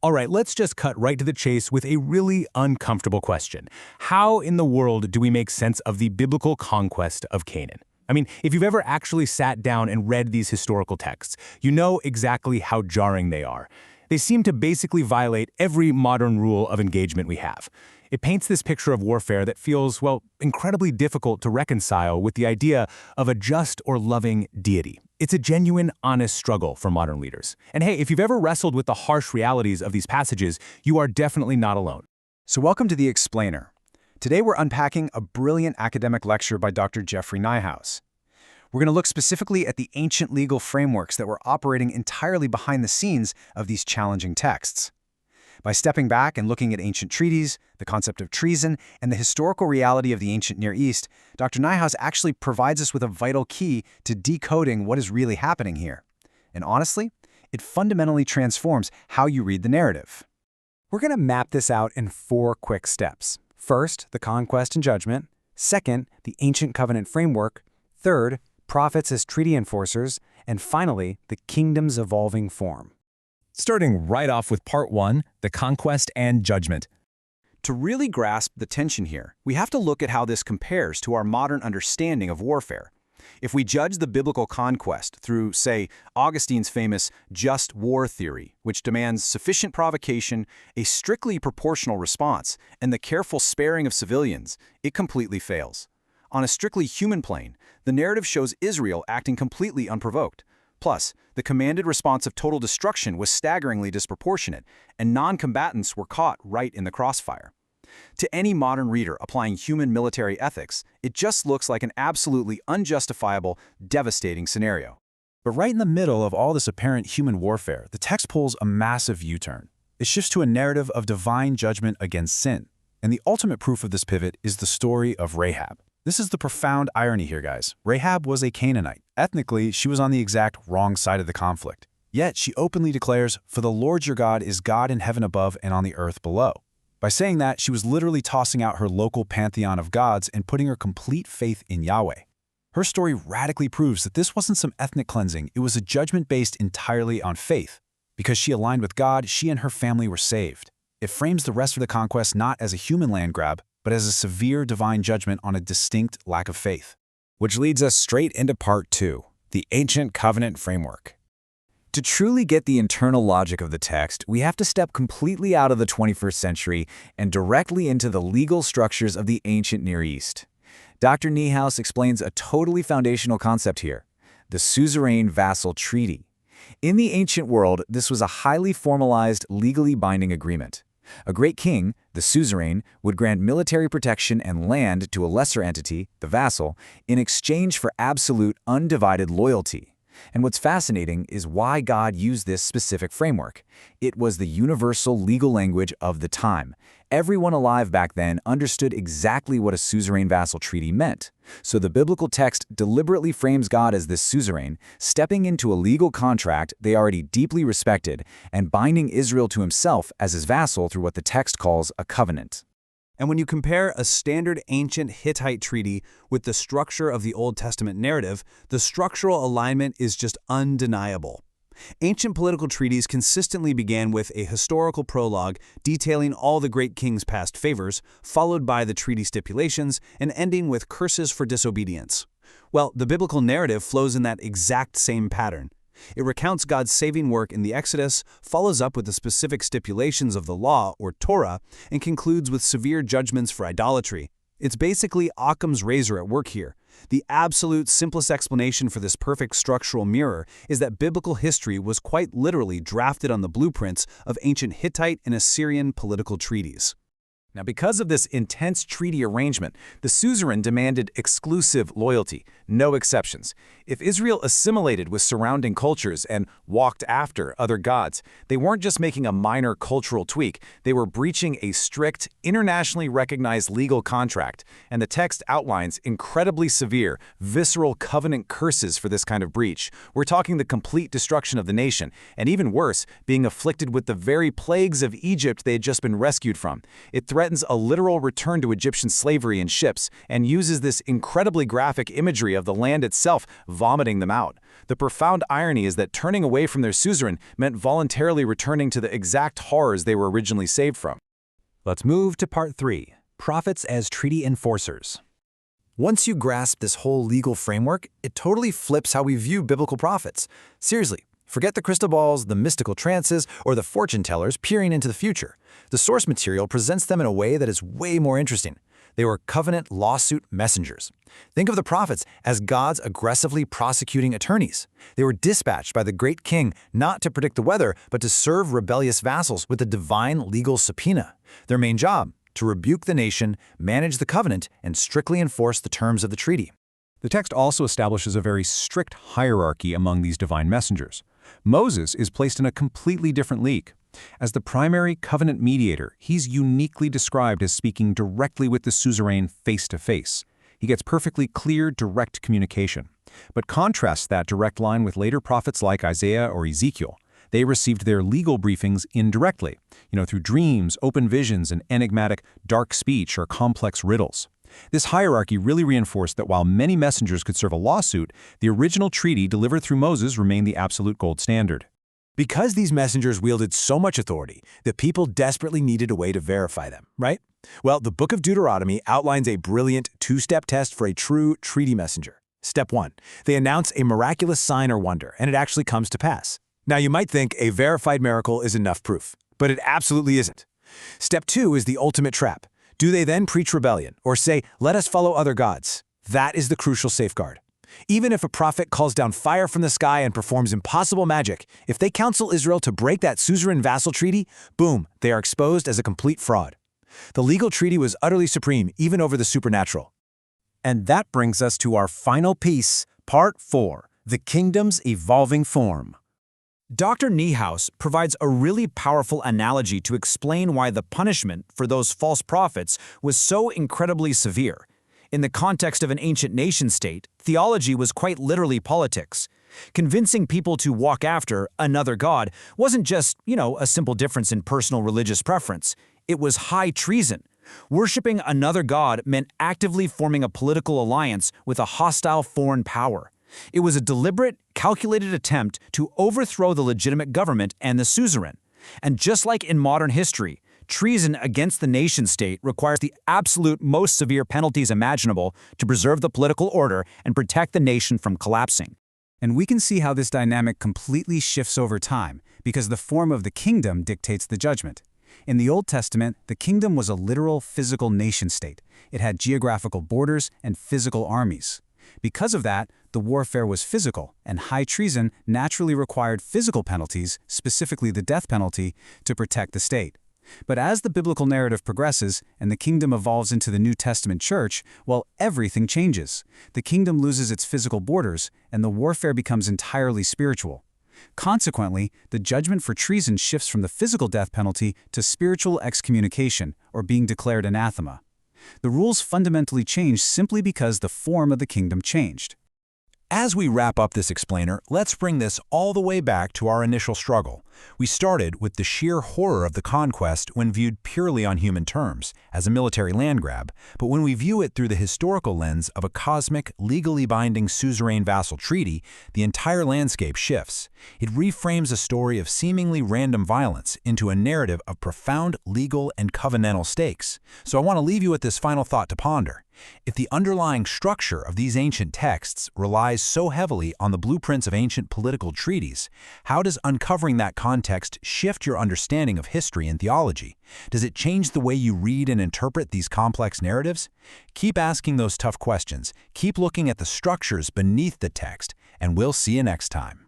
All right, let's just cut right to the chase with a really uncomfortable question. How in the world do we make sense of the biblical conquest of Canaan? I mean, if you've ever actually sat down and read these historical texts, you know exactly how jarring they are. They seem to basically violate every modern rule of engagement we have. It paints this picture of warfare that feels, well, incredibly difficult to reconcile with the idea of a just or loving deity. It's a genuine, honest struggle for modern leaders. And hey, if you've ever wrestled with the harsh realities of these passages, you are definitely not alone. So welcome to The Explainer. Today we're unpacking a brilliant academic lecture by Dr. Jeffrey Niehaus. We're going to look specifically at the ancient legal frameworks that were operating entirely behind the scenes of these challenging texts. By stepping back and looking at ancient treaties, the concept of treason, and the historical reality of the ancient Near East, Dr. Niehaus actually provides us with a vital key to decoding what is really happening here. And honestly, it fundamentally transforms how you read the narrative. We're going to map this out in 4 quick steps. First, the conquest and judgment. Second, the ancient covenant framework. Third, prophets as treaty enforcers. And finally, the kingdom's evolving form. Starting right off with part 1, the conquest and judgment. To really grasp the tension here, we have to look at how this compares to our modern understanding of warfare. If we judge the biblical conquest through, say, Augustine's famous just war theory, which demands sufficient provocation, a strictly proportional response, and the careful sparing of civilians, it completely fails. On a strictly human plane, the narrative shows Israel acting completely unprovoked. Plus, the commanded response of total destruction was staggeringly disproportionate, and non-combatants were caught right in the crossfire. To any modern reader applying human military ethics, it just looks like an absolutely unjustifiable, devastating scenario. But right in the middle of all this apparent human warfare, the text pulls a massive U-turn. It shifts to a narrative of divine judgment against sin. And the ultimate proof of this pivot is the story of Rahab. This is the profound irony here, guys. Rahab was a Canaanite. Ethnically, she was on the exact wrong side of the conflict. Yet, she openly declares, "For the Lord your God is God in heaven above and on the earth below." By saying that, she was literally tossing out her local pantheon of gods and putting her complete faith in Yahweh. Her story radically proves that this wasn't some ethnic cleansing, it was a judgment based entirely on faith. Because she aligned with God, she and her family were saved. It frames the rest of the conquest not as a human land grab, but as a severe divine judgment on a distinct lack of faith. Which leads us straight into part 2, the ancient covenant framework. To truly get the internal logic of the text, we have to step completely out of the 21st century and directly into the legal structures of the ancient Near East. Dr. Niehaus explains a totally foundational concept here, the suzerain-vassal treaty. In the ancient world, this was a highly formalized, legally binding agreement. A great king, the suzerain, would grant military protection and land to a lesser entity, the vassal, in exchange for absolute, undivided loyalty. And what's fascinating is why God used this specific framework. It was the universal legal language of the time. Everyone alive back then understood exactly what a suzerain-vassal treaty meant. So the biblical text deliberately frames God as this suzerain, stepping into a legal contract they already deeply respected, and binding Israel to himself as his vassal through what the text calls a covenant. And when you compare a standard ancient Hittite treaty with the structure of the Old Testament narrative, the structural alignment is just undeniable. Ancient political treaties consistently began with a historical prologue detailing all the great king's past favors, followed by the treaty stipulations, and ending with curses for disobedience. Well, the biblical narrative flows in that exact same pattern. It recounts God's saving work in the Exodus, follows up with the specific stipulations of the law, or Torah, and concludes with severe judgments for idolatry. It's basically Occam's razor at work here. The absolute simplest explanation for this perfect structural mirror is that biblical history was quite literally drafted on the blueprints of ancient Hittite and Assyrian political treaties. Now, because of this intense treaty arrangement, the suzerain demanded exclusive loyalty, no exceptions. If Israel assimilated with surrounding cultures and walked after other gods, they weren't just making a minor cultural tweak, they were breaching a strict, internationally recognized legal contract, and the text outlines incredibly severe, visceral covenant curses for this kind of breach. We're talking the complete destruction of the nation, and even worse, being afflicted with the very plagues of Egypt they had just been rescued from. It threatens threatens a literal return to Egyptian slavery in ships and uses this incredibly graphic imagery of the land itself vomiting them out. The profound irony is that turning away from their suzerain meant voluntarily returning to the exact horrors they were originally saved from. Let's move to part 3, prophets as treaty enforcers. Once you grasp this whole legal framework, it totally flips how we view biblical prophets. Seriously, forget the crystal balls, the mystical trances, or the fortune tellers peering into the future. The source material presents them in a way that is way more interesting. They were covenant lawsuit messengers. Think of the prophets as God's aggressively prosecuting attorneys. They were dispatched by the great king not to predict the weather, but to serve rebellious vassals with a divine legal subpoena. Their main job: to rebuke the nation, manage the covenant, and strictly enforce the terms of the treaty. The text also establishes a very strict hierarchy among these divine messengers. Moses is placed in a completely different league. As the primary covenant mediator, he's uniquely described as speaking directly with the suzerain face to face. He gets perfectly clear, direct communication. But contrast that direct line with later prophets like Isaiah or Ezekiel. They received their legal briefings indirectly, through dreams, open visions, and enigmatic, dark speech or complex riddles. This hierarchy really reinforced that while many messengers could serve a lawsuit, the original treaty delivered through Moses remained the absolute gold standard. Because these messengers wielded so much authority, the people desperately needed a way to verify them, right? Well, the book of Deuteronomy outlines a brilliant two-step test for a true treaty messenger. Step 1. They announce a miraculous sign or wonder, and it actually comes to pass. Now, you might think a verified miracle is enough proof, but it absolutely isn't. Step 2 is the ultimate trap. Do they then preach rebellion or say, "Let us follow other gods"? That is the crucial safeguard. Even if a prophet calls down fire from the sky and performs impossible magic, if they counsel Israel to break that suzerain vassal treaty, boom, they are exposed as a complete fraud. The legal treaty was utterly supreme, even over the supernatural. And that brings us to our final piece, part 4, the kingdom's evolving form. Dr. Niehaus provides a really powerful analogy to explain why the punishment for those false prophets was so incredibly severe. In the context of an ancient nation-state, theology was quite literally politics. Convincing people to walk after another god wasn't just, a simple difference in personal religious preference. It was high treason. Worshipping another god meant actively forming a political alliance with a hostile foreign power. It was a deliberate, calculated attempt to overthrow the legitimate government and the suzerain. And just like in modern history, treason against the nation-state requires the absolute most severe penalties imaginable to preserve the political order and protect the nation from collapsing. And we can see how this dynamic completely shifts over time, because the form of the kingdom dictates the judgment. In the Old Testament, the kingdom was a literal physical nation-state. It had geographical borders and physical armies. Because of that, the warfare was physical, and high treason naturally required physical penalties, specifically the death penalty, to protect the state. But as the biblical narrative progresses and the kingdom evolves into the New Testament church, well, everything changes. The kingdom loses its physical borders, and the warfare becomes entirely spiritual. Consequently, the judgment for treason shifts from the physical death penalty to spiritual excommunication, or being declared anathema. The rules fundamentally change simply because the form of the kingdom changed. As we wrap up this explainer, let's bring this all the way back to our initial struggle. We started with the sheer horror of the conquest when viewed purely on human terms, as a military land grab, but when we view it through the historical lens of a cosmic, legally binding suzerain vassal treaty, the entire landscape shifts. It reframes a story of seemingly random violence into a narrative of profound legal and covenantal stakes. So I want to leave you with this final thought to ponder. If the underlying structure of these ancient texts relies so heavily on the blueprints of ancient political treaties, how does uncovering that context shift your understanding of history and theology? Does it change the way you read and interpret these complex narratives? Keep asking those tough questions, keep looking at the structures beneath the text, and we'll see you next time.